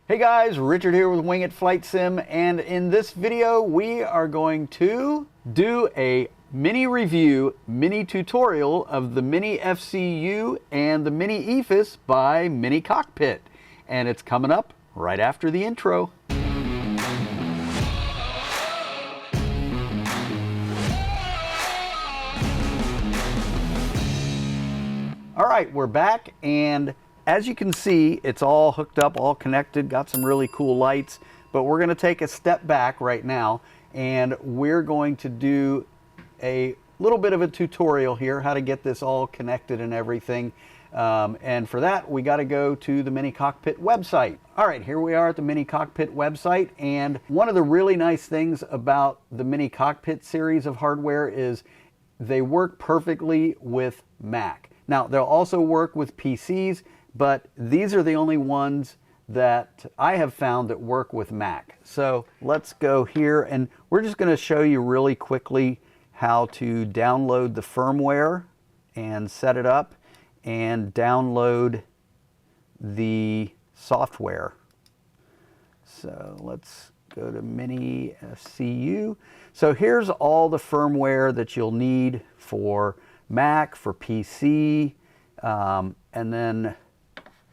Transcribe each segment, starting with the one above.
Hey guys, Richard here with Wing It Flight Sim, and in this video we are going to do a mini review, mini tutorial of the miniFCU and the miniEFIS by Minicockpit, and it's coming up right after the intro. All right, we're back, and as you can see, it's all hooked up, all connected, got some really cool lights, but we're going to take a step back right now, and we're going to do a little bit of a tutorial here, how to get this all connected and everything. And for that, we got to go to the Minicockpit website. All right, here we are at the Minicockpit website, and one of the really nice things about the Minicockpit series of hardware is they work perfectly with Mac. Now, they'll also work with PCs, but these are the only ones that I have found that work with Mac. So let's go here, and we're just going to show you really quickly how to download the firmware and set it up, and download the software. So let's go to miniFCU. So here's all the firmware that you'll need for Mac, for PC, and then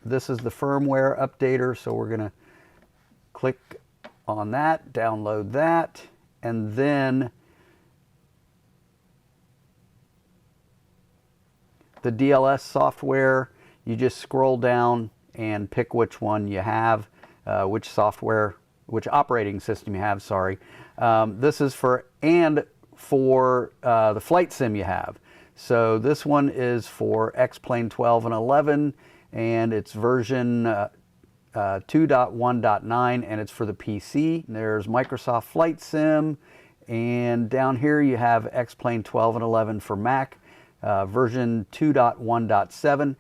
this is the firmware updater, so we're going to click on that, download that, and then the DLS software, you just scroll down and pick which one you have, which software, which operating system you have, sorry. This is for the flight sim you have. So this one is for X-Plane 12 and 11, and it's version 2.1.9, and it's for the PC. There's Microsoft Flight Sim, and down here you have X-Plane 12 and 11 for Mac, version 2.1.7.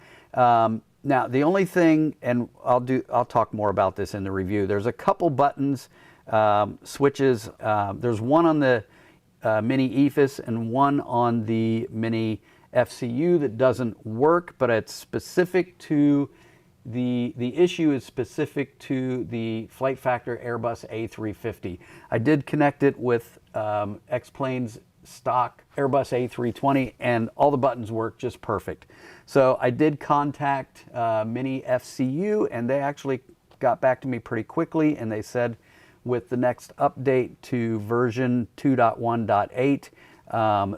Now the only thing, and I'll talk more about this in the review, there's a couple buttons, switches. There's one on the miniEFIS and one on the miniFCU that doesn't work, but it's specific to the issue is specific to the Flight Factor Airbus A350. I did connect it with X-Plane's stock Airbus A320, and all the buttons work just perfect. So I did contact miniFCU, and they actually got back to me pretty quickly, and they said with the next update to version 2.1.8,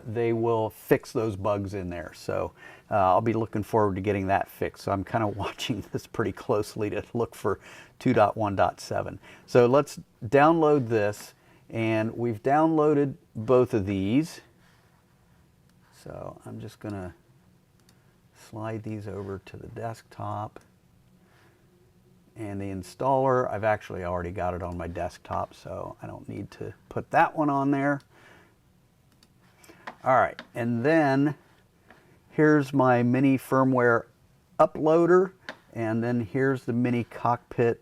they will fix those bugs in there. So I'll be looking forward to getting that fixed. So I'm kind of watching this pretty closely to look for 2.1.7. So let's download this, and we've downloaded both of these. So I'm just going to slide these over to the desktop. And the installer, I've actually already got it on my desktop, so I don't need to put that one on there. All right, and then here's my mini firmware uploader, and then here's the Minicockpit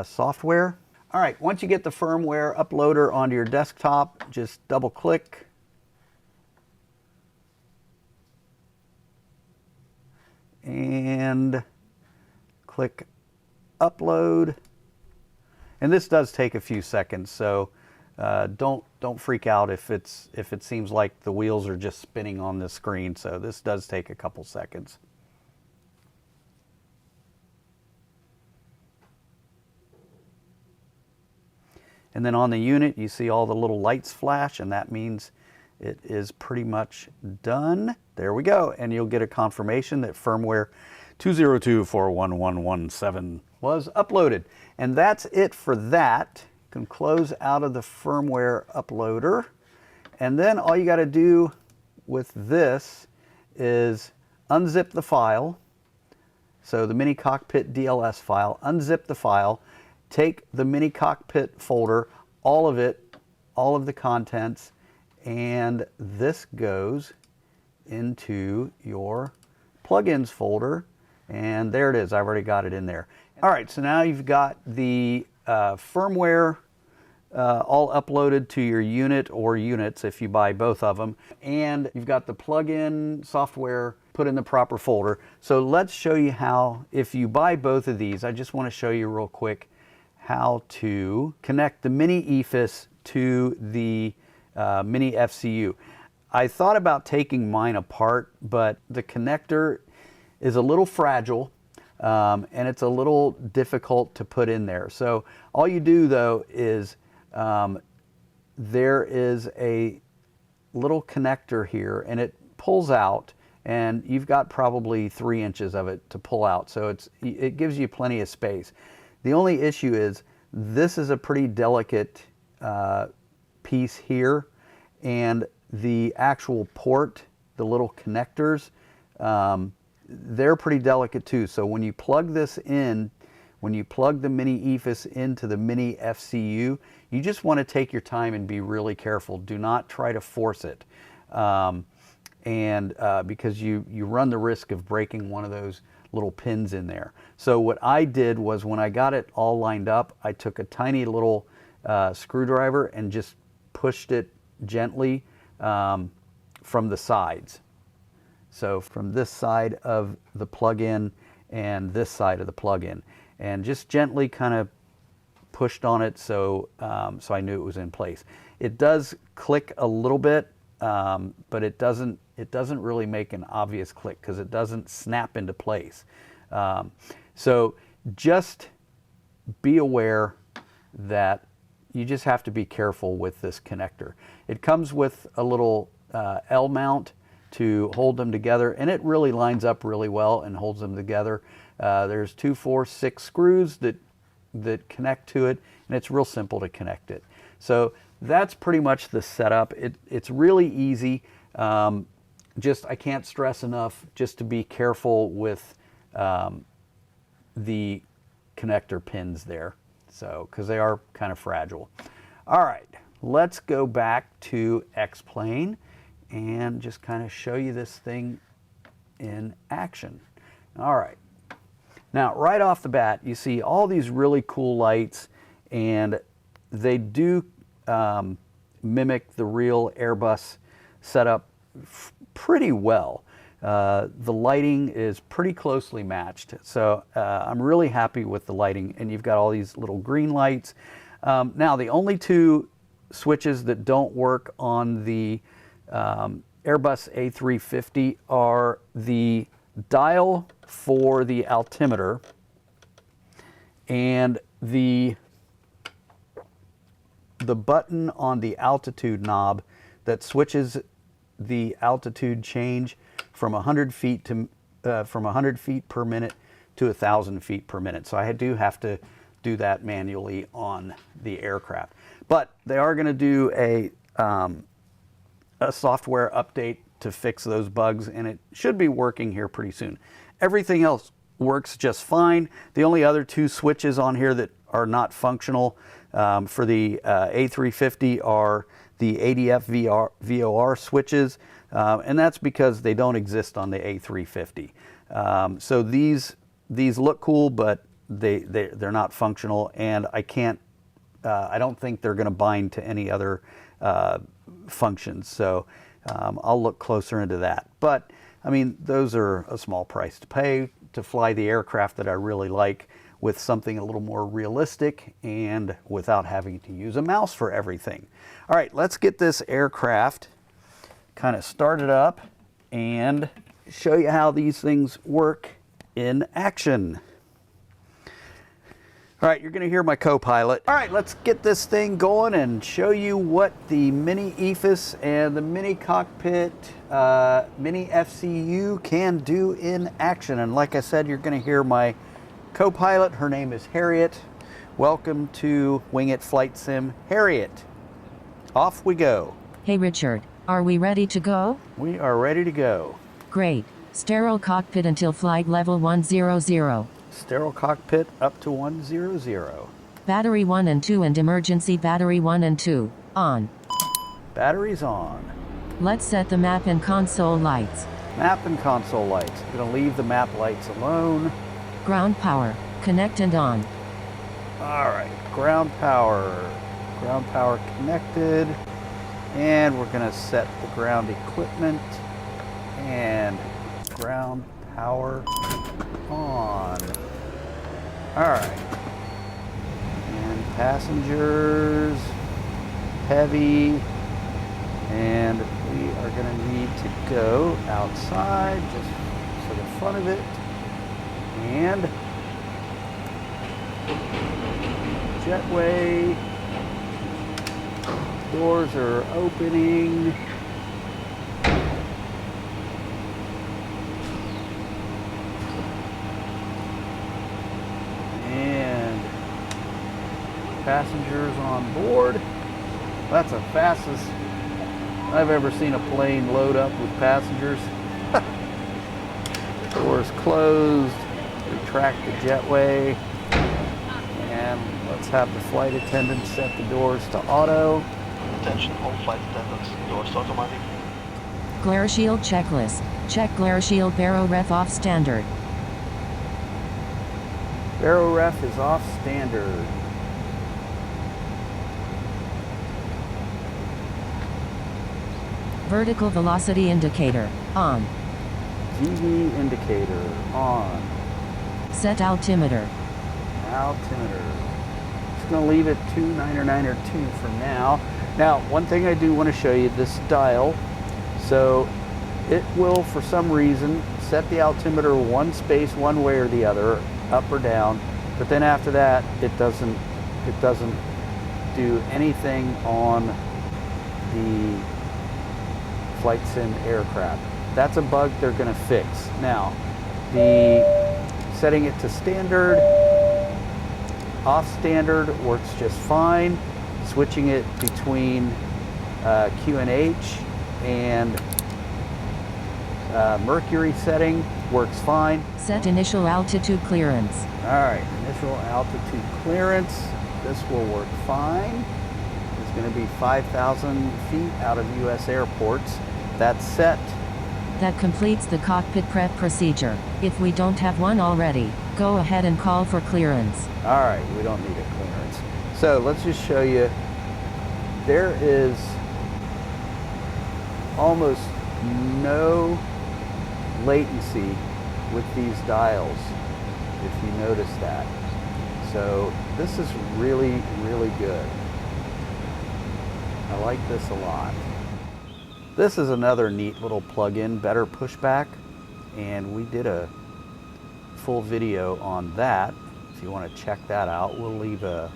software. All right, once you get the firmware uploader onto your desktop, just double click. And click upload, and this does take a few seconds, so don't freak out if it seems like the wheels are just spinning on the screen. So this does take a couple seconds. And then on the unit you see all the little lights flash, and that means it is pretty much done. There we go, and you'll get a confirmation that firmware 202.41117 was uploaded. And that's it for that. You can close out of the firmware uploader, and then all you got to do with this is unzip the file. So the Minicockpit DLS file, unzip the file, take the Minicockpit folder, all of it, all of the contents, and this goes into your plugins folder, and there it is. I've already got it in there. All right, so now you've got the firmware all uploaded to your unit or units if you buy both of them, and you've got the plugin software put in the proper folder. So let's show you how, if you buy both of these, I just want to show you real quick how to connect the miniEFIS to the miniFCU. I thought about taking mine apart, but the connector is a little fragile and it's a little difficult to put in there. So all you do though is there is a little connector here and it pulls out, and you've got probably 3 inches of it to pull out. So it gives you plenty of space. The only issue is this is a pretty delicate piece here, and the actual port, the little connectors, they're pretty delicate too. So when you plug this in, when you plug the miniEFIS into the miniFCU, you just want to take your time and be really careful. Do not try to force it. Because you run the risk of breaking one of those little pins in there. So what I did was, when I got it all lined up, I took a tiny little screwdriver and just pushed it gently from the sides. So from this side of the plug-in and this side of the plug-in, and just gently kind of pushed on it so I knew it was in place. It does click a little bit, but it doesn't really make an obvious click because it doesn't snap into place. So just be aware that you just have to be careful with this connector. It comes with a little L mount to hold them together, and it really lines up really well and holds them together. There's 2, 4, 6 screws that connect to it, and it's real simple to connect it. So that's pretty much the setup. It's really easy. I can't stress enough just to be careful with the connector pins there, so because they are kind of fragile. All right, let's go back to X-Plane and just kind of show you this thing in action. All right, now right off the bat, you see all these really cool lights, and they do mimic the real Airbus setup pretty well. The lighting is pretty closely matched, so I'm really happy with the lighting, and you've got all these little green lights. Now the only 2 switches that don't work on the Airbus A350 are the dial for the altimeter and the button on the altitude knob that switches the altitude change from 100 feet to from 100 feet per minute to 1,000 feet per minute. So I do have to do that manually on the aircraft, but they are going to do a software update to fix those bugs, and it should be working here pretty soon. Everything else works just fine. The only other 2 switches on here that are not functional for the A350 are the ADF VOR switches, and that's because they don't exist on the A350. So these look cool, but they're not functional, and I don't think they're going to bind to any other functions. So I'll look closer into that. But I mean, those are a small price to pay to fly the aircraft that I really like, with something a little more realistic and without having to use a mouse for everything. All right, let's get this aircraft kind of started up and show you how these things work in action. All right, you're gonna hear my co-pilot. All right, let's get this thing going and show you what the miniEFIS and the Minicockpit miniFCU can do in action. And like I said, you're gonna hear my co-pilot. Her name is Harriet. Welcome to Wing It Flight Sim. Harriet, off we go. Hey Richard, are we ready to go? We are ready to go. Great. Sterile cockpit until flight level 100. Sterile cockpit up to 100. Battery 1 and 2 and emergency battery 1 and 2 on. Batteries on. Let's set the map and console lights. Map and console lights. Gonna leave the map lights alone. Ground power, connect and on. All right, ground power connected, and we're gonna set the ground equipment and ground power on. All right. And passengers, heavy, and we are going to need to go outside just for the fun of it. And jetway, doors are opening. And passengers on board. That's the fastest I've ever seen a plane load up with passengers. Doors closed. Retract the jetway. And let's have the flight attendant set the doors to auto. Attention all flight attendants, doors automatic. Glare shield checklist. Check glare shield baro ref off standard. Baro ref is off standard. Vertical velocity indicator on. GV indicator on. Set altimeter. Altimeter. Just going to leave it 2992 for now. Now, one thing I do want to show you, this dial. So it will, for some reason, set the altimeter one space one way or the other, up or down. But then after that, it doesn't do anything on the flight sim aircraft. That's a bug they're going to fix. Now, setting it to standard, off standard works just fine. Switching it between QNH and Mercury setting works fine. Set initial altitude clearance. All right, initial altitude clearance. This will work fine. It's going to be 5,000 feet out of U.S. airports. That's set. That completes the cockpit prep procedure. If we don't have one already, go ahead and call for clearance. All right, we don't need a clearance. So let's just show you. There is almost no latency with these dials, if you notice that. So this is really, really good. I like this a lot. This is another neat little plug-in, Better Pushback, and we did a full video on that. If you want to check that out, we'll leave a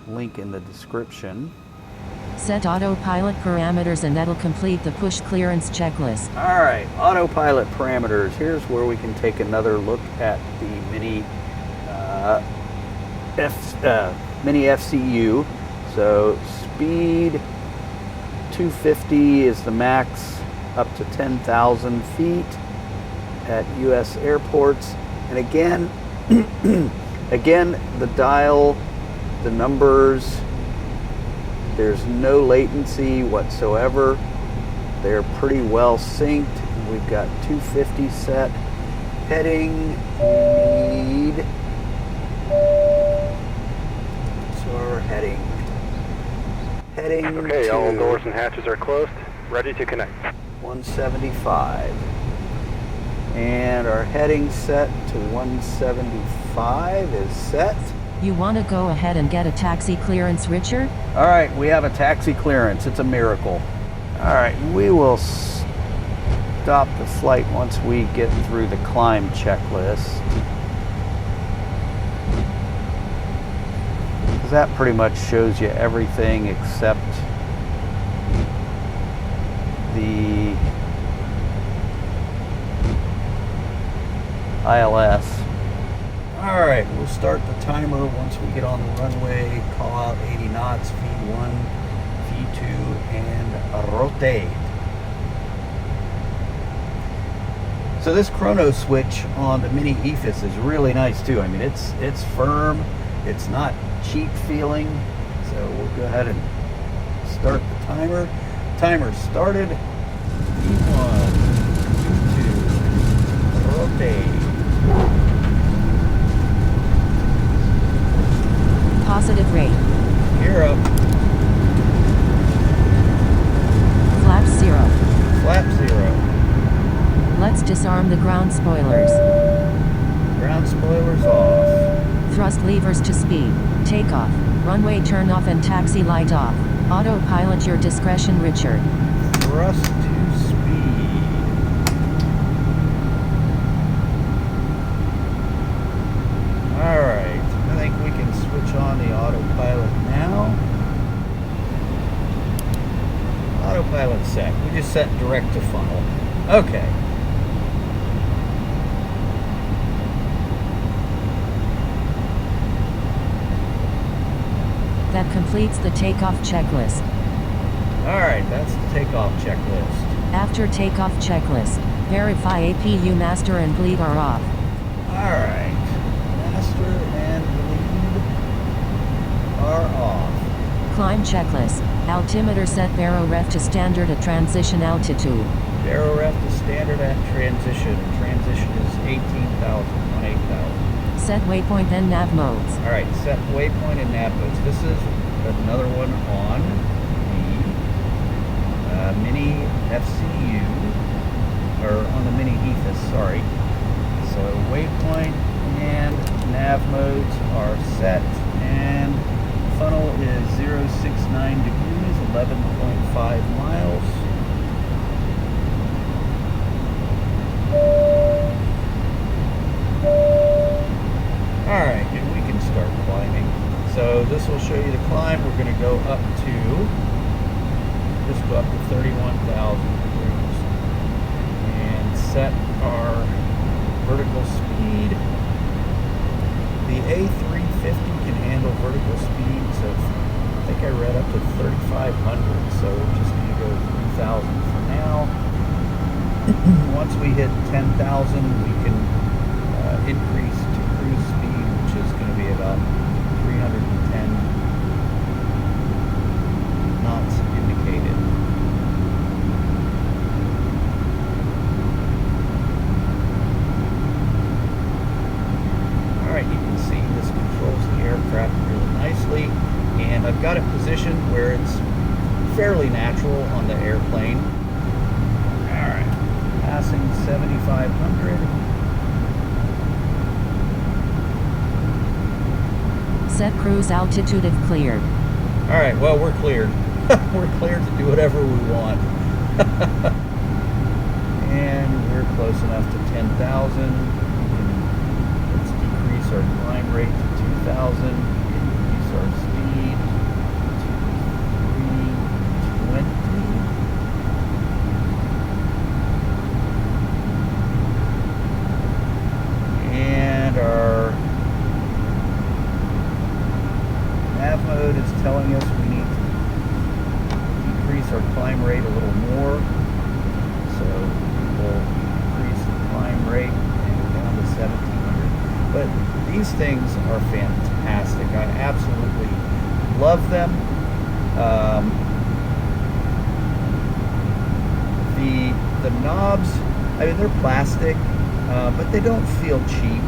link in the description. Set autopilot parameters and that'll complete the push clearance checklist. All right, autopilot parameters. Here's where we can take another look at the miniFCU. So speed 250 is the max, up to 10,000 feet at U.S. airports. And again, the dial, the numbers, there's no latency whatsoever. They're pretty well synced. We've got 250 set. Heading, we need, so our heading. Okay, all doors and hatches are closed. Ready to connect. 175. And our heading set to 175 is set. You want to go ahead and get a taxi clearance, Richard? All right, we have a taxi clearance. It's a miracle. All right, we will stop the flight once we get through the climb checklist. Because that pretty much shows you everything except the ILS. All right, we'll start the timer once we get on the runway. Call out 80 knots, V1, V2, and rotate. So this chrono switch on the miniEFIS is really nice too. I mean, it's firm. It's not cheap feeling. So we'll go ahead and start the timer. Timer started. V1, V2, rotate. Positive rate. Gear up. Flap 0. Flap 0. Let's disable Disarm the ground spoilers. Ground spoilers off. Thrust levers to speed. Takeoff. Runway turn off and taxi light off. Autopilot your discretion, Richard. Thrust to speed. Alright, I think we can switch on the autopilot now. Autopilot set. We just set direct to funnel. Okay. That completes the takeoff checklist. Alright, that's the takeoff checklist. After takeoff checklist, verify APU master and bleed are off. Alright. Master and bleed are off. Climb checklist. Altimeter set baroref to standard at transition altitude. Baroref to standard at transition. Transition is 18,000 on 8,000. Set waypoint and nav modes. Alright, set waypoint and nav modes. This is another one on the miniFCU, or on the miniEFIS, sorry. So waypoint and nav modes are set, and funnel is 069 degrees, 11.5 miles. Alright, and we can start climbing. So this will show you the climb. We're going to go up to, just go up to 31,000 degrees. And set our vertical speed. The A350 can handle vertical speed, so I think I read up to 3,500, so we're just going to go 3,000 for now. Once we hit 10,000, we can increase to cruise speed, which is going to be about 310 knots indicated. Alright, you can see this controls the aircraft really nicely, and I've got it positioned where it's fairly natural on the airplane. Alright, passing 7,500. Set cruise altitude if cleared. Alright, well, we're cleared. We're cleared to do whatever we want. And we're close enough to 10,000. Let's decrease our climb rate to 2,000. Increase our speed to 320. And our nav mode is telling us we need to decrease our climb rate a little more. So we'll increase the climb rate and go down to 1,700. But these things are fantastic. I absolutely love them. The knobs, I mean, they're plastic, but they don't feel cheap.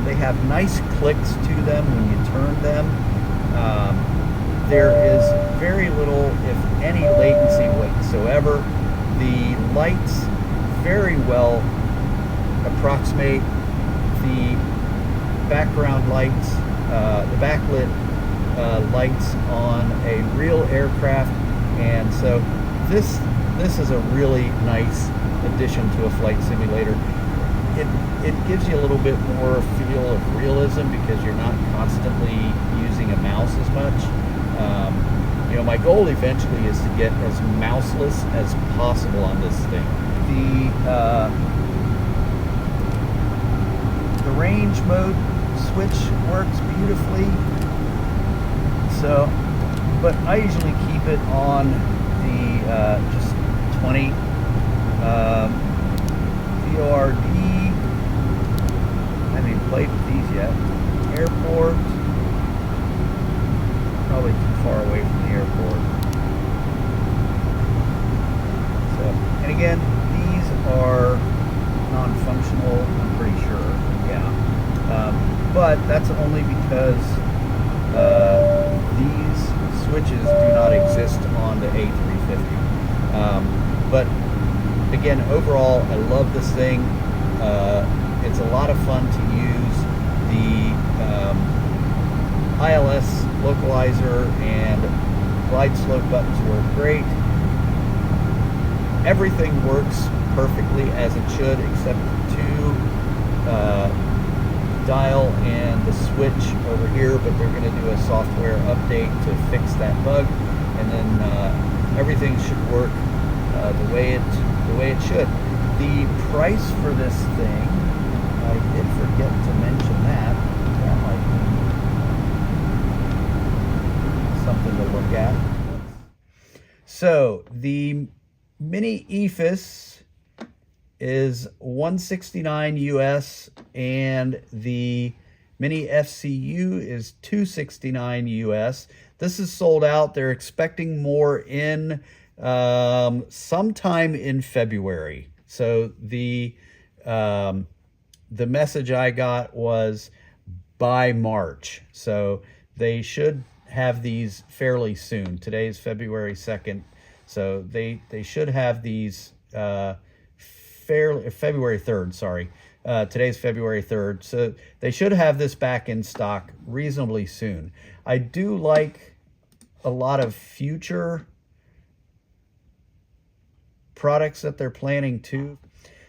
They have nice clicks to them when you turn them. There is very little, if any, latency whatsoever. The lights very well approximate the background lights, the backlit lights on a real aircraft, and so this is a really nice addition to a flight simulator. It gives you a little bit more feel of realism because you're not constantly using a mouse as much. You know, my goal eventually is to get as mouseless as possible on this thing. The range mode switch works beautifully. So, but I usually keep it on the just 20 VORD. I haven't even played with these yet. Airport. Probably too far away from the airport. So, and again, these are non-functional, I'm pretty sure. Yeah. But that's only because these switches do not exist on the A350. But again, overall, I love this thing. It's a lot of fun to use. The ILS localizer and glide slope buttons work great. Everything works perfectly as it should, except the two dial and the switch over here, but they're going to do a software update to fix that bug, and then everything should work the way it should. The price for this thing, I did forget to mention that. That might be something to look at. So the miniEFIS is $169 US, and the miniFCU is $269 US. This is sold out. They're expecting more in sometime in February. So the message I got was by March. So they should have these fairly soon. Today is February 2nd. So they should have these February 3rd, sorry. Today's February 3rd. So they should have this back in stock reasonably soon. I do like a lot of future products that they're planning too.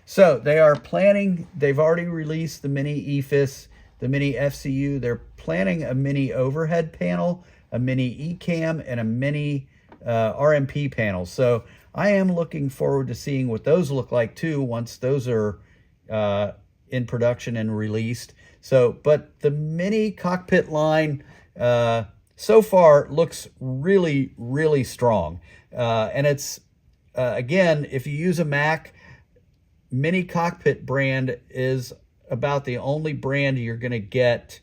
So they are planning, they've already released the miniEFIS, the miniFCU. They're planning a mini overhead panel, a mini eCam, and a mini RMP panel. So I am looking forward to seeing what those look like too once those are in production and released. So, but the Minicockpit line so far looks really, really strong. And it's, again, if you use a Mac, Minicockpit brand is about the only brand you're going to get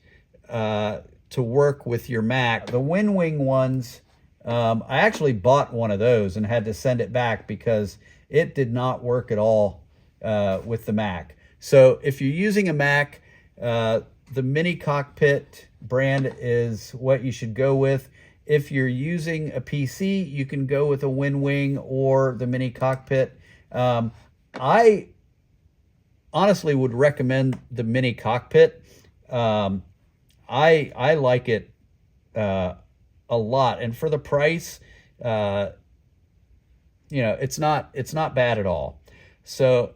to work with your Mac. The WinWing ones, I actually bought one of those and had to send it back because it did not work at all with the Mac. So if you're using a Mac, the Minicockpit brand is what you should go with. If you're using a PC, you can go with a WinWing or the Minicockpit. I honestly would recommend the Minicockpit. I like it a lot, and for the price, you know, it's not bad at all. So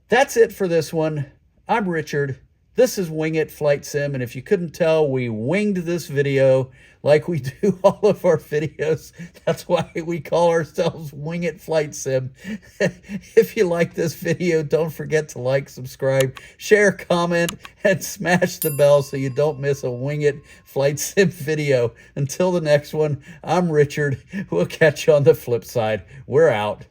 that's it for this one. I'm Richard. This is Wing It Flight Sim, and if you couldn't tell, we winged this video like we do all of our videos. That's why we call ourselves Wing It Flight Sim. If you like this video, don't forget to like, subscribe, share, comment, and smash the bell so you don't miss a Wing It Flight Sim video. Until the next one, I'm Richard. We'll catch you on the flip side. We're out.